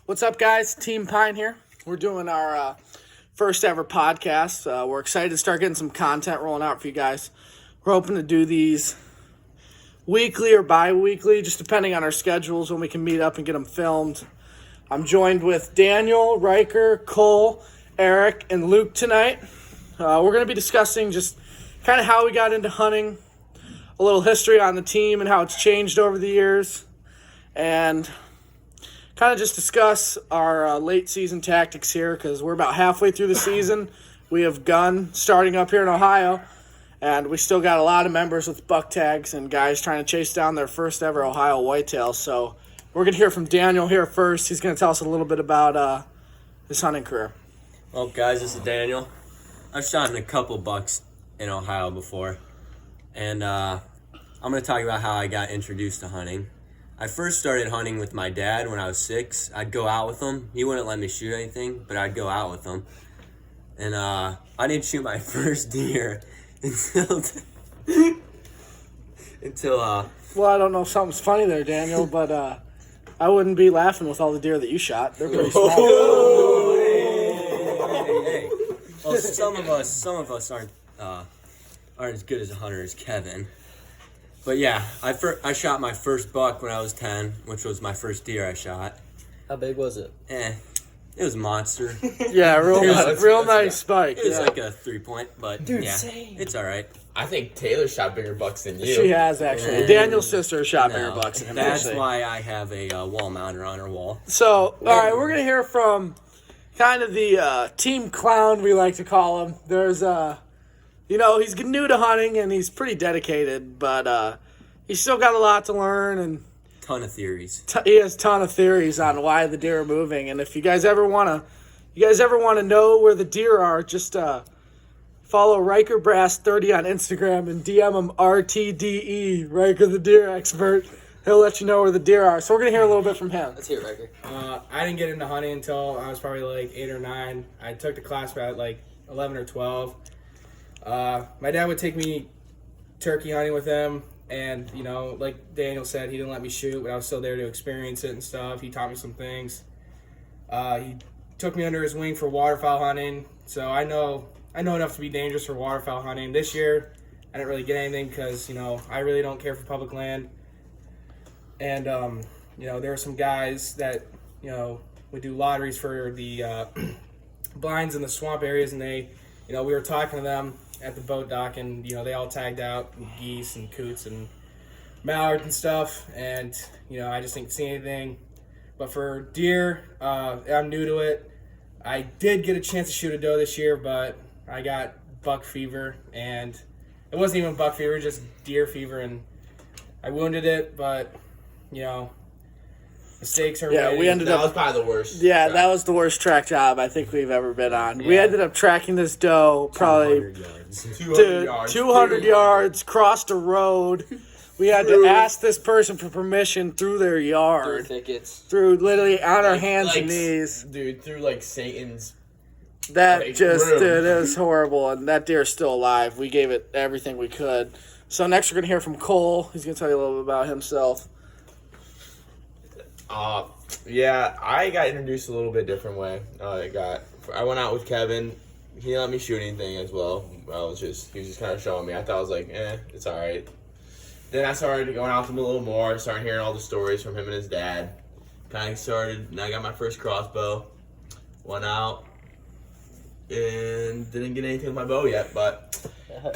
What's up, guys? Team Pine here. We're doing our first ever podcast. We're excited to start getting some content rolling out for you guys. We're hoping to do these weekly or bi-weekly, just depending on our schedules when we can meet up and get them filmed. I'm joined with Daniel, Riker, Cole, Eric, and Luke tonight. We're going to be discussing just kind of how we got into hunting, a little history on the team and how it's changed over the years, and kind of just discuss our late season tactics here because we're about halfway through the season. We have gun starting up here in Ohio, and we still got a lot of members with buck tags and guys trying to chase down their first ever Ohio whitetail. So we're going to hear from Daniel here first. He's going to tell us a little bit about his hunting career. Well, guys, this is Daniel. I've shot in a couple bucks in Ohio before, and I'm going to talk about how I got introduced to hunting. I first started hunting with my dad when I was 6. I'd go out with him. He wouldn't let me shoot anything, but I'd go out with him. And I didn't shoot my first deer until Well, I don't know if something's funny there, Daniel, but I wouldn't be laughing with all the deer that you shot. They're pretty small. Hey. Well, some of us aren't as good as a hunter as Kevin. But yeah, I shot my first buck when I was 10, which was my first deer I shot. How big was it? It was a monster. Yeah, real nice spike. It was like a 3-point, but Dude, yeah, same. it's all right. I think Taylor shot bigger bucks than you. She has, actually. Daniel's sister shot bigger No, bucks than him, that's actually. why I have a wall mounter on her wall. So, all right, we're going to hear from kind of the team clown, we like to call him. There's, he's new to hunting, and he's pretty dedicated, but he's still got a lot to learn, and Ton of theories. he has a ton of theories on why the deer are moving. And if you guys ever want to know where the deer are, just follow Riker Brass 30 on Instagram and DM him RTDE, Riker the Deer Expert. He'll let you know where the deer are. So we're going to hear a little bit from him. Let's hear it, Riker. I didn't get into hunting until I was probably like 8 or 9. I took the class at like 11 or 12. My dad would take me turkey hunting with him, and like Daniel said, he didn't let me shoot, but I was still there to experience it and stuff. He taught me some things. He took me under his wing for waterfowl hunting, so I know enough to be dangerous for waterfowl hunting. This year, I didn't really get anything because I really don't care for public land. And, there were some guys that, would do lotteries for the blinds in the swamp areas, and we were talking to them at the boat dock, and, they all tagged out geese and coots and mallards and stuff, and, I just didn't see anything. But for deer, I'm new to it. I did get a chance to shoot a doe this year, but I got buck fever, and it wasn't even buck fever, just deer fever, and I wounded it, but mistakes are Yeah, made. we ended That up. was probably the worst. Yeah, track. that was the worst track job I think we've ever been on. We ended up tracking this doe probably 100 yards. 200 yards. 200 yards, crossed a road. We had to ask this person for permission through their Through yard, thickets. through literally on our hands Like, and knees. Dude, through like Satan's. That like, just, room. dude, it was horrible. And that deer's still alive. We gave it everything we could. So next we're going to hear from Cole. He's going to tell you a little bit about himself. Yeah, I got introduced a little bit different way. I went out with Kevin. He didn't let me shoot anything as well. He was just kind of showing me. I thought I was like, it's all right. Then I started going out with him a little more. Started hearing all the stories from him and his dad. Kind of started. And I got my first crossbow. Went out and didn't get anything with my bow yet, but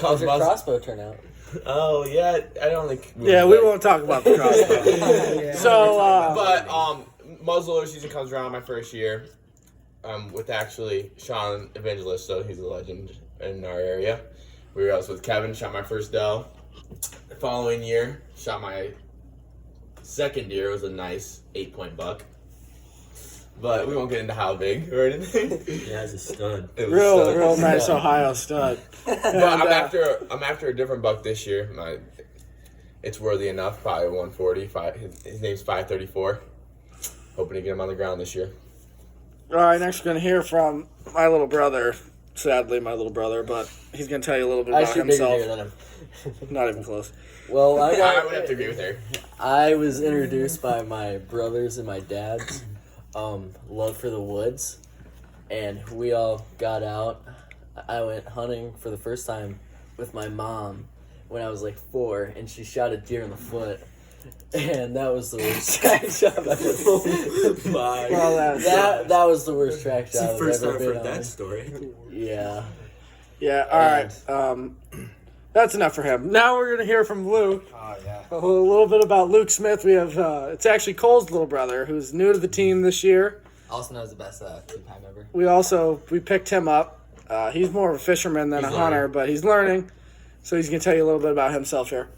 How's your crossbow turn out? oh yeah, I don't think. Yeah, we won't talk about the crossbow. So, But muzzleloader season comes around my first year. With actually Sean Evangelist, so he's a legend in our area. We were also with Kevin, shot my first doe. The following year, shot my second deer. It was a nice 8-point buck. But we won't get into how big or anything. Yeah, it's a stud. It was stud. real nice Ohio stud. But I'm after a different buck this year. It's worthy enough, probably 140. His name's 534. Hoping to get him on the ground this year. All right, next we're going to hear from my little brother. Sadly, my little brother, but he's going to tell you a little bit I about shoot bigger himself. deer than him. Not even close. Well, I would have to agree with her. I was introduced by my brothers and my dads. love for the woods, and we all got out. I went hunting for the first time with my mom when I was like 4, and she shot a deer in the foot. And that was the worst track shot I've ever seen. Well, That was the worst track shot I've First time ever I've been heard on. that story. Yeah. Yeah, all right. That's enough for him. Now we're going to hear from Luke. Oh yeah. A little bit about Luke Smith. We have, it's actually Cole's little brother who's new to the team this year. Also knows the best two-time ever. We picked him up. He's more of a fisherman than He's a hunter, learning. but he's learning. So he's going to tell you a little bit about himself here.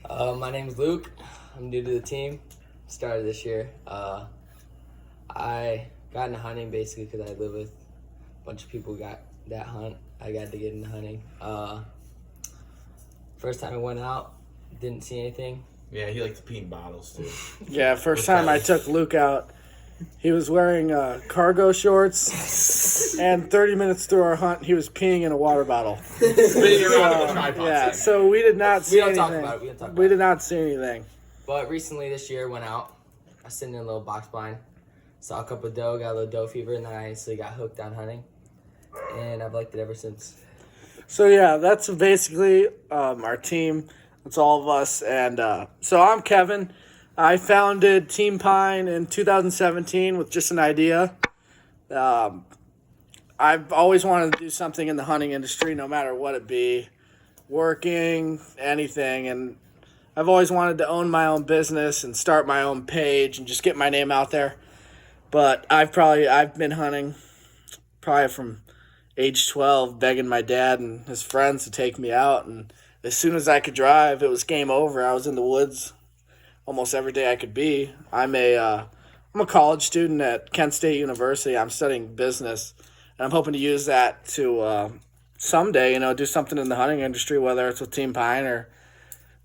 My name's Luke. I'm new to the team. Started this year. I got into hunting basically because I live with a bunch of people who got that hunt. I got to get into hunting. First time I went out, didn't see anything. Yeah, he likes to pee in bottles too. Yeah, first time I took Luke out, he was wearing cargo shorts, and 30 minutes through our hunt, he was peeing in a water bottle. Spinning around with a tripod. Yeah, so we did not see We don't anything. talk about it. We don't talk about We it. did not see anything. But recently this year, went out. I was sitting in a little box blind. Saw a couple of doe, got a little doe fever, and then I instantly got hooked on hunting. And I've liked it ever since. So yeah, that's basically our team. That's all of us. And so I'm Kevin. I founded Team Pine in 2017 with just an idea. I've always wanted to do something in the hunting industry, no matter what it be, working, anything. And I've always wanted to own my own business and start my own page and just get my name out there. But I've been hunting probably from age 12, begging my dad and his friends to take me out. And as soon as I could drive, it was game over. I was in the woods almost every day I could be. I'm a college student at Kent State University. I'm studying business, and I'm hoping to use that to someday, do something in the hunting industry, whether it's with Team Pine or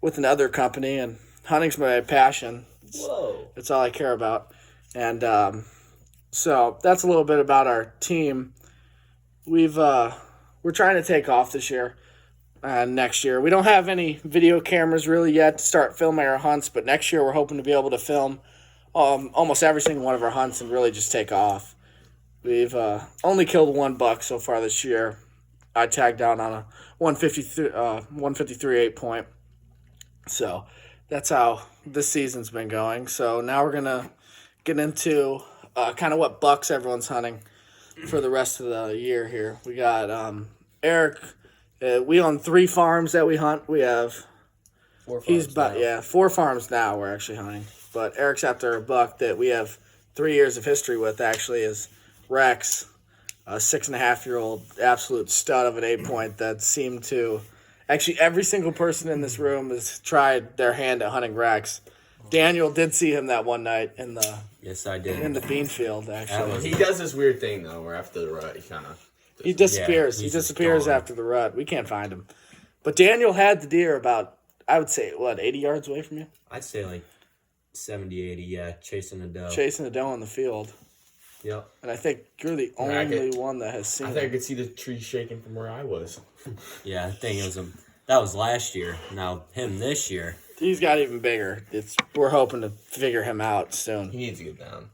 with another company. And hunting's my passion. Whoa. It's all I care about. And so that's a little bit about our team. We're trying to take off this year and next year. We don't have any video cameras really yet to start filming our hunts, but next year we're hoping to be able to film almost every single one of our hunts and really just take off. We've only killed one buck so far this year. I tagged down on a 153 8-point. So that's how this season's been going. So now we're going to get into kind of what bucks everyone's hunting for the rest of the year here. We got Eric. We own 3 farms that we hunt. We have 4 farms now. 4 farms now we're actually hunting. But Eric's after a buck that we have 3 years of history with, actually, is Rex, a 6.5-year-old absolute stud of an 8-point that seemed to... Actually, every single person in this room has tried their hand at hunting Rex. Daniel did see him that one night in the Yes, I did. bean field, actually. He does this weird thing though, where after the rut, he kind of. He disappears. Yeah, he he's just disappears gone. after the rut. We can't find him. But Daniel had the deer about, I would say, 80 yards away from you? I'd say like 70, 80, yeah, chasing a doe. Chasing the doe in the field. Yep. And I think you're the I only could- one that has seen I think I it. could see the tree shaking from where I was. Yeah, I think that was last year. Now him this year. He's got even bigger. We're hoping to figure him out soon. He needs to get down.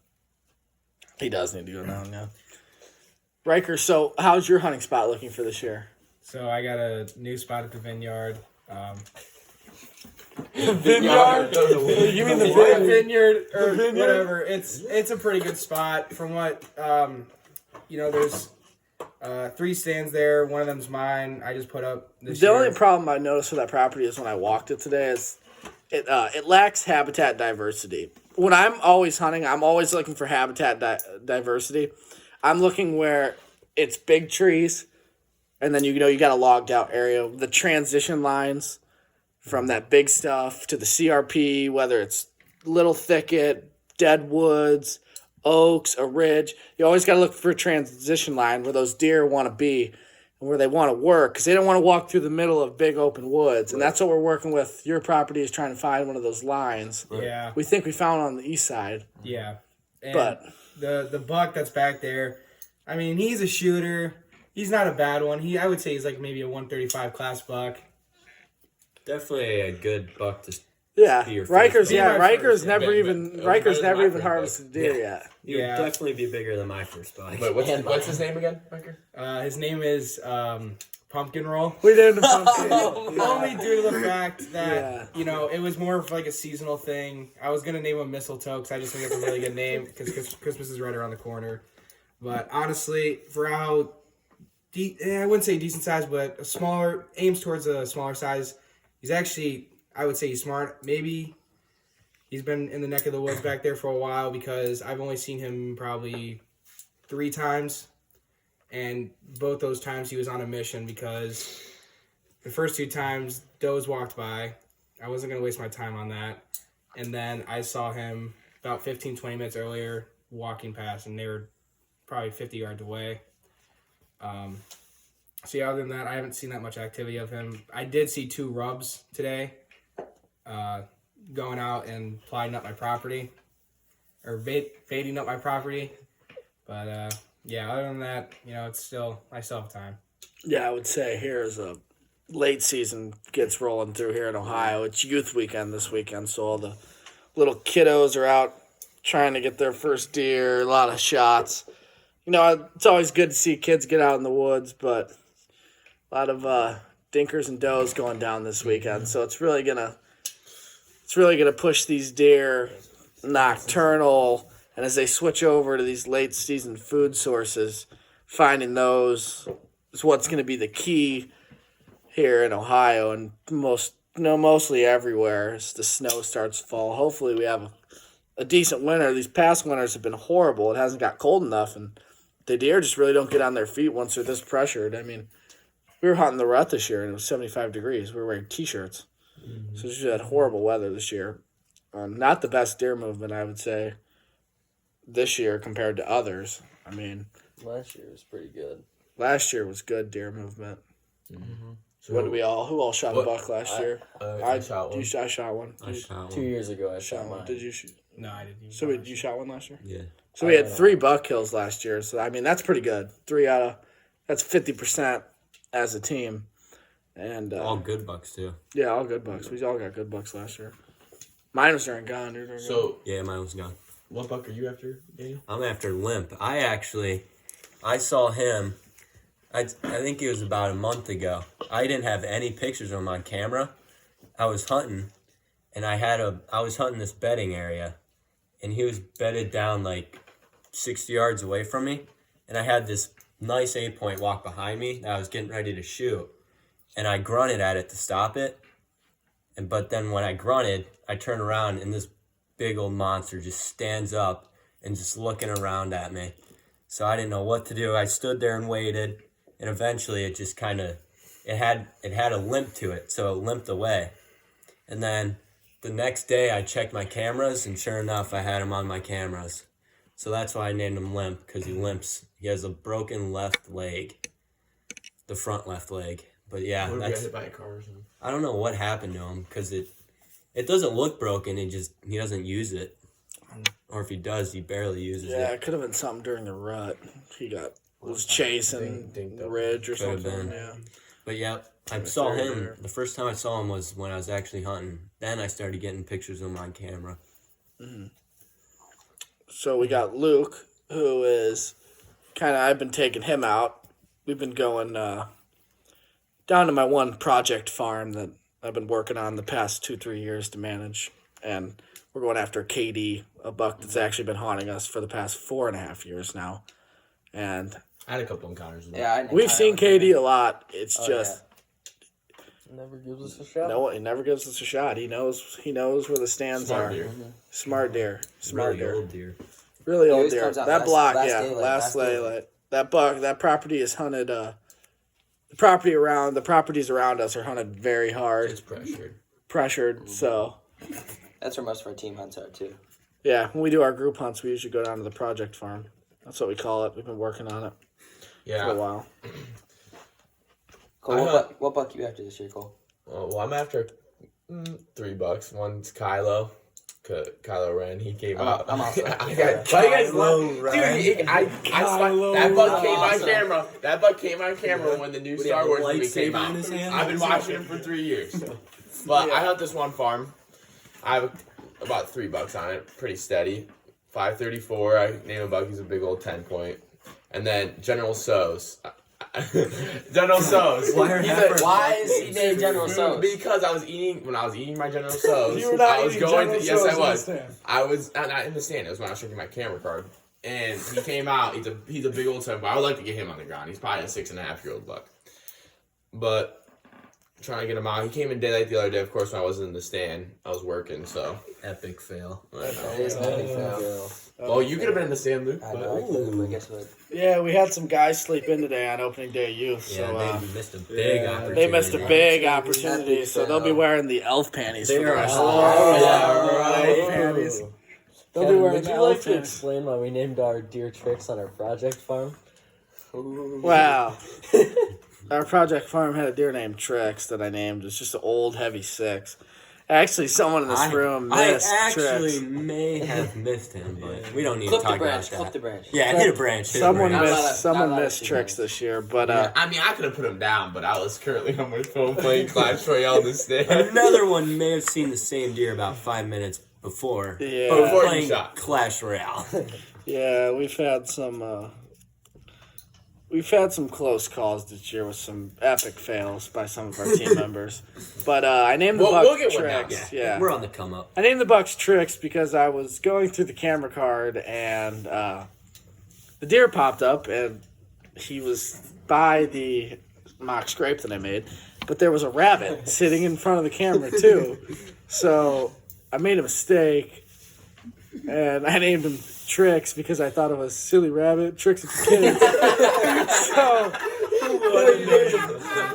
He does need to go down now. Riker, so how's your hunting spot looking for this year? So I got a new spot at the vineyard. Vineyard? You mean the vineyard? Vineyard or whatever. It's a pretty good spot from what there's 3 stands there. One of them's mine. I just put up this The year. only problem I noticed with that property is when I walked it today is it lacks habitat diversity. When I'm always hunting, I'm always looking for habitat diversity. I'm looking where it's big trees, and then you got a logged out area. The transition lines from that big stuff to the CRP, whether it's little thicket, dead woods, oaks, a ridge. You always got to look for a transition line where those deer want to be and where they want to work, because they don't want to walk through the middle of big open woods. And that's what we're working with. Your property is trying to find one of those lines. Yeah. We think we found on the east side. Yeah. And But- the buck that's back there, I mean, he's a shooter. He's not a bad one. I would say he's like maybe a 135 class buck. Definitely a good buck to Yeah, Be your Rikers. first Yeah, buck. Rikers Yeah, never but- even but- Rikers but never my even first harvested deer Yeah. yet. You would Yeah. definitely be bigger than my first buck. Wait, what's his name again, Riker? His name is Pumpkin Roll. We did the pumpkin. Only due to the fact that Yeah. you know it was more of like a seasonal thing. I was gonna name him Mistletoe because I just think it's a really good name because Christmas is right around the corner. But honestly, for how I wouldn't say decent size, but a smaller aims towards a smaller size. He's actually, I would say, he's smart. Maybe he's been in the neck of the woods back there for a while because I've only seen him probably 3 times. And both those times he was on a mission because the first 2 times does walked by. I wasn't going to waste my time on that. And then I saw him about 15, 20 minutes earlier walking past, and they were probably 50 yards away. So yeah, other than that, I haven't seen that much activity of him. I did see 2 rubs today going out and plotting up my property or baiting up my property. But yeah, other than that, you know, I still have time. Yeah, I would say here's a late season gets rolling through here in Ohio. It's youth weekend this weekend, so all the little kiddos are out trying to get their first deer. A lot of shots. You know, it's always good to see kids get out in the woods, but a lot of dinkers and does going down this weekend. So it's really gonna push these deer nocturnal. And as they switch over to these late season food sources, finding those is what's going to be the key here in Ohio and mostly everywhere as the snow starts to fall. Hopefully we have a decent winter. These past winters have been horrible. It hasn't got cold enough, and the deer just really don't get on their feet once they're this pressured. I mean, we were hunting the rut this year, and it was 75 degrees. We were wearing T-shirts. So we had horrible weather this year. Not the best deer movement, I would say, this year compared to others. I mean, Last year was pretty good. last year was good deer movement. So Who all shot a What- buck last year? I shot one. I shot one. I shot 2 one. years ago, I Shot shot one. mine. Did you shoot? No, I didn't. So you shot one last year? Yeah. So we had 3 buck kills last year. So I mean that's pretty good. 3 out of that's 50% as a team. And All good bucks too. yeah, all good bucks. We all got good bucks last year. Mine was during gun. Dude. So, Yeah, mine was gone. what buck are you after, Daniel? I'm after Limp. I saw him. I think it was about a month ago. I didn't have any pictures on my camera. I was hunting, and I was hunting this bedding area, and he was bedded down like 60 yards away from me, and I had this nice 8-point walk behind me that I was getting ready to shoot, and I grunted at it to stop it, but then when I grunted, I turned around and this big old monster just stands up and just looking around at me. So I didn't know what to do. I stood there and waited, and eventually it just kind of it had a limp to it, so it limped away. And then the next day I checked my cameras, and sure enough I had him on my cameras. So that's why I named him Limp, because he limps. He has a broken left leg, the front left leg. But yeah, What if we got that's hit by a car or something? I don't know what happened to him because it doesn't look broken. He doesn't use it, or if he does, he barely uses Yeah, it. it could have been something during the rut. He was chasing Dinged the up. ridge or Could have something. been. Yeah. But yeah, I saw very him. rare. The first time I saw him was when I was actually hunting. Then I started getting pictures of him on camera. So we got Luke, who is I've been taking him out. We've been going down to my one project farm that I've been working on the past 2-3 years to manage. And we're going after KD, a buck that's actually been haunting us for the past 4.5 years now. And I had a couple encounters with him. Yeah, we've seen KD a lot. It's just Never gives us a shot. no, he never gives us a shot. He knows where the stands Smart are. deer. Smart deer. Smart Really deer. old deer. Really old always deer. comes out That last- block, last yeah, daylight, last last daylight. That buck, that property is hunted. The properties around us are hunted very hard, It's pressured. pressured. So That's where most of our team hunts are too. yeah, when we do our group hunts, we usually go down to the project farm. That's what we call it. We've been working on it for a Yeah. while. Cole, I what buck you after this year, Cole? Well, I'm after $3. One's Kylo. Kylo Ren. He came out. I'm also I after got, Kylo why you guys Ren. love? Dude, that buck came on camera. That buck came on camera when the new Would he Star have a Wars movie came lightsaber out. in his hand? I've been watching him for 3 years. But I hunt this one farm. I have about 3 bucks on it, pretty steady. 534. I name a buck. He's a big old 10-point. And then General So's. General So's. Why is he named General So's? Because when I was eating my General So's, You were not I was eating going General to, yes Tso's I in was. the stand. I was not in the stand. It was when I was drinking my camera card. And he came out. He's a big old 10. But I would like to get him on the ground. He's probably a 6.5-year-old buck. But trying to get him out. He came in daylight the other day. Of course, when I wasn't in the stand, I was working. So Epic fail. That is epic fail. well, you could have been in the stand, Luke. I But, know, I couldn't, but guess what? Yeah, we had some guys sleep in today on opening day of youth. Yeah, So they missed a big opportunity. they missed a big opportunity. So they'll be wearing the elf panties for the They're rest of the all- day. yeah, Elf panties. They'll be Kevin, wearing would the you elf like to panties. explain why we named our deer Tricks on our project farm? Wow. Our project farm had a deer named Trix that I named. It's just an old heavy 6. Actually, someone in this room missed I actually Trix. may have missed him, but we don't need Clip to the talk branch. about Clip that. the branch. Yeah, hit a branch. Hit Someone a branch. missed. Not Someone a lot of missed two Trix hands. this year, but I mean, I could have put him down, but I was currently on my phone playing Clash Royale in the stand. Another one may have seen the same deer about 5 minutes before. Yeah. But Before you playing shot. Clash Royale. yeah, we've had some close calls this year with some epic fails by some of our team members. But I named the buck we'll get one now, Trix. Yeah. We're on the come up. I named the bucks Trix because I was going through the camera card and the deer popped up and he was by the mock scrape that I made, but there was a rabbit sitting in front of the camera too. So I made a mistake and I named him Trix because I thought it was silly rabbit tricks with the kids. So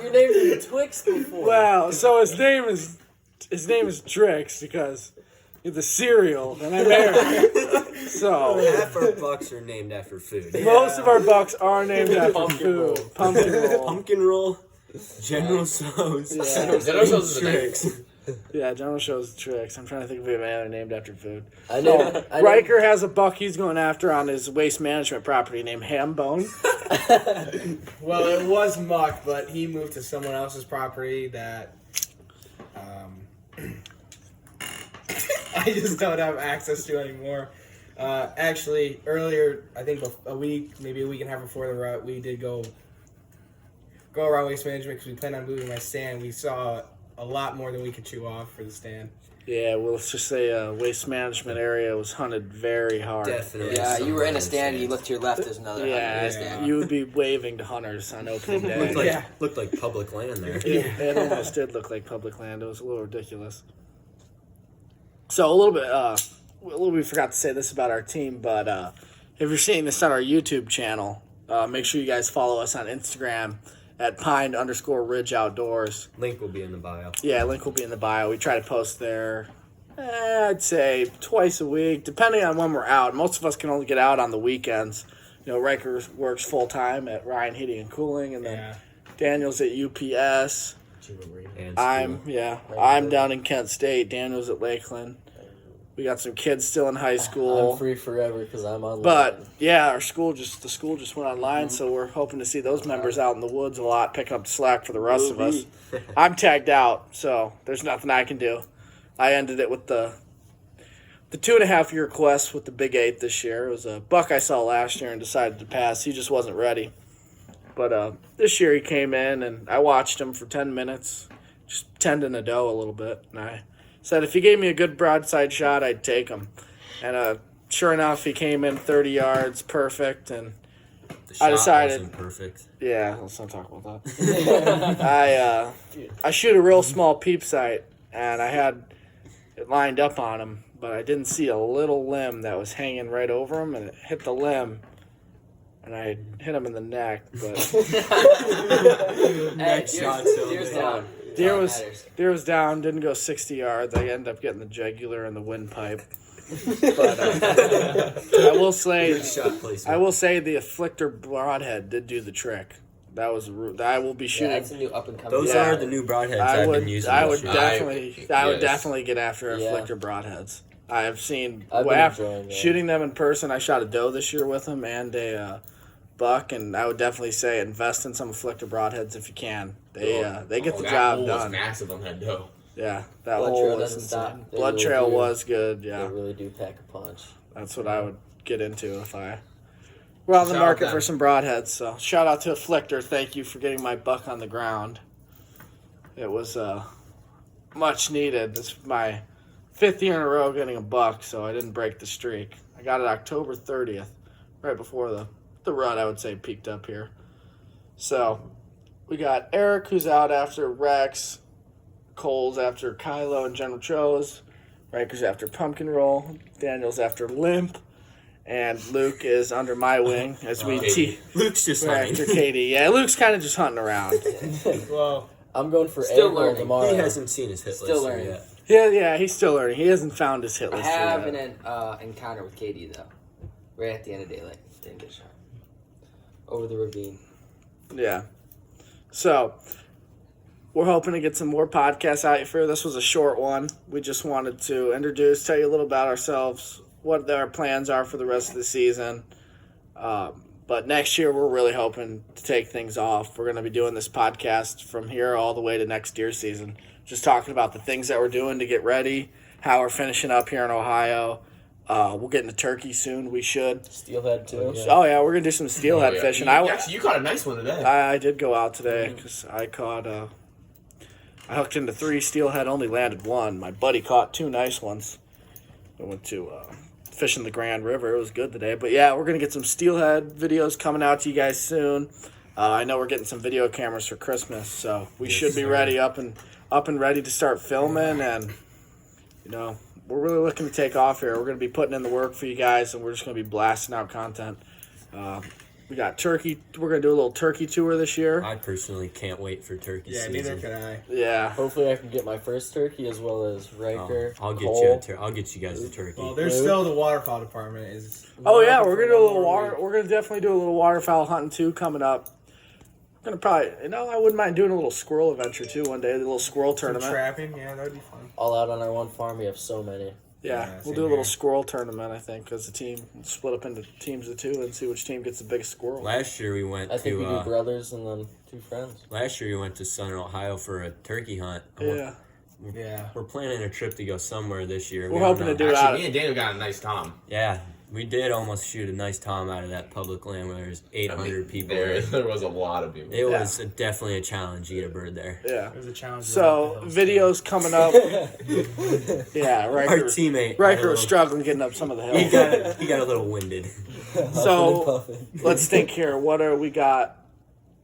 You named him Twix before. wow, so his name is Trix because he's the cereal and I married. So Half our bucks are named after food. most of our bucks are named after Pumpkin food. roll. Pumpkin roll. Pumpkin roll, General So's, Yeah. General So's is the name. Tricks. Yeah, General shows Trix. I'm trying to think if we have any other named after food. I know. Riker has a buck he's going after on his waste management property named Hambone. Well, it was Muck, but he moved to someone else's property that I just don't have access to anymore. Actually, earlier, I think maybe a week and a half before the rut, we did go around waste management because we planned on moving my stand. We saw a lot more than we could chew off for the stand. Yeah, well, let's just say waste management area was hunted very hard. Definitely. Yeah, you were in a some stand and you stands. look to your left, there's another hunter in the stand. You would be waving to hunters on opening day. Looked like public land there. It almost did look like public land. It was a little ridiculous. So a little bit, we forgot to say this about our team, but if you're seeing this on our YouTube channel, make sure you guys follow us on Instagram at @pine_ridge outdoors. Link will be in the bio. Yeah, link will be in the bio. We try to post there, I'd say twice a week, depending on when we're out. Most of us can only get out on the weekends. You know, Riker works full time at Ryan Heating and Cooling, and then Yeah. Daniel's at UPS. And I'm down in Kent State. Daniel's at Lakeland. We got some kids still in high school. I'm free forever because I'm online. But yeah, the school just went online, so we're hoping to see those members out in the woods a lot, picking up the slack for the rest of us. I'm tagged out, so there's nothing I can do. I ended it with the 2.5-year quest with the Big 8 this year. It was a buck I saw last year and decided to pass. He just wasn't ready. But this year he came in and I watched him for 10 minutes, just tending a doe a little bit, and I said if he gave me a good broadside shot, I'd take him. And sure enough, he came in 30 yards, perfect, and the shot decided- wasn't perfect. yeah, let's not talk about that. I shoot a real small peep sight, and I had it lined up on him, but I didn't see a little limb that was hanging right over him, and it hit the limb, and I hit him in the neck. But Hey, shot, deer's so- down. deer All was matters. deer was down, didn't go 60 yards. I ended up getting the jugular and the windpipe. But I will say. Good shot placement. I will say the Afflictor Broadhead did do the trick. That was I will be Yeah, shooting. that's a new up and coming. Those Yeah. are the new broadheads I I've would been using. I this would year. definitely yes. definitely get after Yeah. Afflictor Broadheads. I've seen I've been enjoying that. shooting them in person. I shot a doe this year with them and a buck, and I would definitely say invest in some Afflictor Broadheads if you can. They get the that job bull was done. massive on that doe. Yeah, that Blood hole Trail was doesn't insane. stop. They Blood really Trail do. was good. They Yeah, really do pack a punch. that's what I would get into if I were on the Shout out market them. for some broadheads. So shout out to Afflictor. Thank you for getting my buck on the ground. It was much needed. This is my 5th year in a row getting a buck, so I didn't break the streak. I got it October 30th, right before the rut, I would say, peaked up here. So we got Eric, who's out after Rex, Cole's after Kylo and General Cho's, Riker's after Pumpkin Roll, Daniel's after Limp, and Luke is under my wing as we Katie. Luke's just we're hunting. after Katie. Yeah, Luke's kind of just hunting around. Well, I'm going for Still April learning. tomorrow. He hasn't seen his hit Still list learning. yet. Yeah, he's still learning. He hasn't found his hit I list have yet. an encounter with Katie though, right at the end of daylight. Didn't get shot over the ravine. Yeah. So, we're hoping to get some more podcasts out for you. This was a short one. We just wanted to introduce, tell you a little about ourselves, what our plans are for the rest of the season. But next year, we're really hoping to take things off. We're going to be doing this podcast from here all the way to next deer season. Just talking about the things that we're doing to get ready, how we're finishing up here in Ohio. We'll get into turkey soon. We should. Steelhead too. Oh, yeah, we're going to do some steelhead Yeah. fishing. Actually, you caught a nice one today. I did go out today because I caught. I hooked into 3 steelhead, only landed 1. My buddy caught 2 nice ones. I went to fishing the Grand River. It was good today. But yeah, we're gonna get some steelhead videos coming out to you guys soon. I know we're getting some video cameras for Christmas, so we should be ready, up and ready to start filming. And you know, we're really looking to take off here. We're gonna be putting in the work for you guys, and we're just gonna be blasting out content. We got turkey. We're gonna do a little turkey tour this year. I personally can't wait for turkey yeah, season. neither can I. Yeah. Hopefully, I can get my first turkey as well as Riker. I'll get Cole. I'll get you guys a turkey. Well, there's Luke? still the waterfowl department is. Oh yeah, we're gonna do a little One more water. week. We're gonna definitely do a little waterfowl hunting too coming up. We're gonna probably, I wouldn't mind doing a little squirrel adventure too one day. The little squirrel Some tournament. trapping, yeah, that'd be fun. All out on our one farm. We have so many. Yeah, Yeah, we'll same do a little here. squirrel tournament. I think because the team split up into teams of 2 and see which team gets the biggest squirrel. Last year we went I think we do to brothers and then 2 friends. last year we went to Southern Ohio for a turkey hunt. Yeah, Yeah. We're planning a trip to go somewhere this year. We're We don't hoping to know. do it Actually, out. me and Daniel got a nice Tom. Yeah, we did almost shoot a nice tom out of that public land where there's 800 people. There was a lot of people. It was definitely a challenge to get a bird there. Yeah. It was a challenge. So videos coming up. Yeah, Our Riker. teammate Riker was struggling getting up some of the he hills. got a little winded. So let's think here. What are we got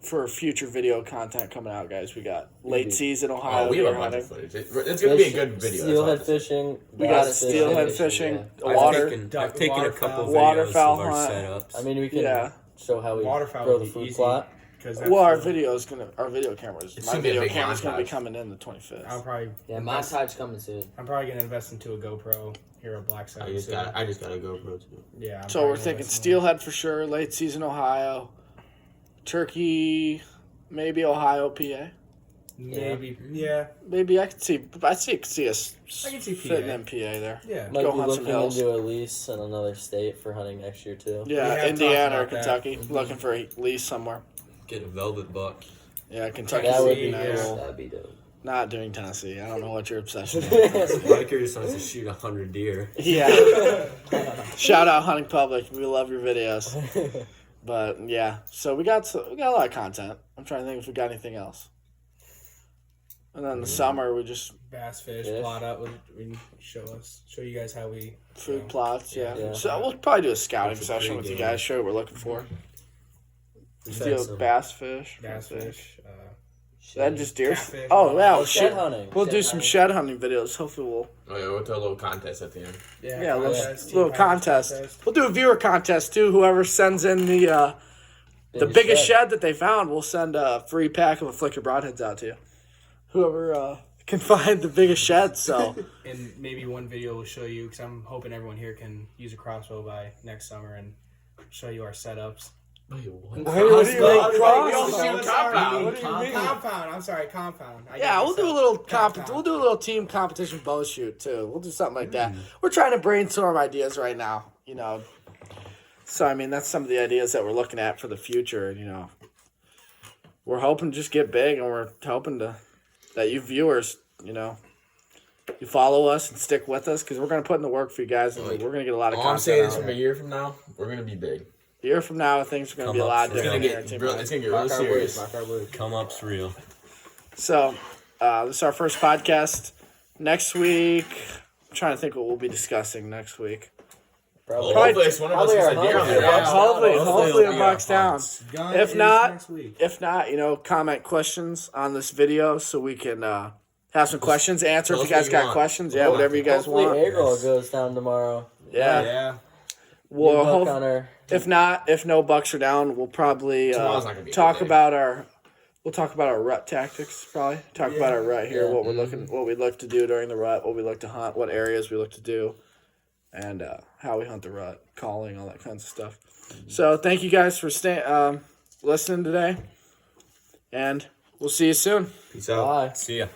for future video content coming out, guys? We got late season Ohio Oh, we have deer a bunch of hunting. footage. It's going to be a good video. Steelhead fishing. We got bass steelhead fishing, fishing, yeah. water. I've taken a couple videos Waterfowl of our hunt. setups. I mean, we can Yeah. show how we Waterfowl grow would the be food easy. plot. Well, our video cameras. It's My gonna be a video big camera's gonna be montage. coming in the 25th. I'll probably. Yeah, montage coming soon. I'm probably gonna invest into a GoPro Hero Black I Side. just got a GoPro too. Yeah. I'm So probably we're gonna thinking invest in one. steelhead for sure, late season Ohio, turkey, maybe Ohio, PA. Maybe. Yeah. Maybe I could see us I can see fitting PA. in PA there. Yeah. Might Go be hunt some looking hills. into a lease in another state for hunting next year too. Yeah, have talked Indiana or about that. Kentucky, looking for a lease somewhere. Get a velvet buck. Yeah, Kentucky That would be be nice. cool. That'd be dope. Not doing Tennessee. I don't know what your obsession is. Riker just wants to shoot 100 deer. Yeah. Shout out Hunting Public. We love your videos. But yeah, so we got a lot of content. I'm trying to think if we got anything else. And then the summer we just Bass fish, Fish. plot up. We show you guys how we. food plots. Yeah. Yeah. So we'll probably do a scouting That's a session with you pregame. guys. Show you what we're looking for. We've had Steal some- bass fish. Bass fish. That just deer. Catfish. Oh yeah, Oh, shed hunting. We'll do some shed hunting videos. Hopefully we'll Oh yeah, we'll do a little contest at the end. yeah, contest, little team contest. We'll do a viewer contest too. Whoever sends in the biggest shed that they found, we'll send a free pack of Afflictor broadheads out to you. Whoever can find the biggest shed. So And maybe one video will show you, because I'm hoping everyone here can use a crossbow by next summer and show you our setups. Wait, what? what do you mean, crossbow? Shoot compound. What do you mean? Compound. I'm sorry, compound. Yeah, we'll do a little we'll do a little team competition bow shoot too. We'll do something like that. We're trying to brainstorm ideas right now, So I mean that's some of the ideas that we're looking at for the future, We're hoping to just get big and we're hoping that you viewers, you follow us and stick with us because we're going to put in the work for you guys and we're going to get a lot of All I'm content saying out is from a there. year from now, we're gonna be big. A year from now, things are going to be a Come lot up. It's gonna different. here get at Team really serious. Rock our blues. Come up's real. So, this is our first podcast. Next week, I'm trying to think what we'll be discussing next week. Hopefully, it's one of us Probably gets our a deer on hunting. their Yeah. box. Hopefully it'll it be our bucks down. hunts. Gun If is not- next week. If not, comment questions on this video so we can have some questions, answer tell if us you guys what you got want. questions. We'll Yeah, go whatever after you guys Hopefully, want. egg roll goes down tomorrow. Yeah. Yeah. New Well, buck on our if no bucks are down, we'll probably Tomorrow's not gonna be a talk good day. about our rut tactics. Probably talk about our rut here, what we look to do during the rut, what we look to hunt, what areas we look to do, and how we hunt the rut, calling, all that kinds of stuff. So thank you guys for listening today, and we'll see you soon. Peace out. bye. See ya.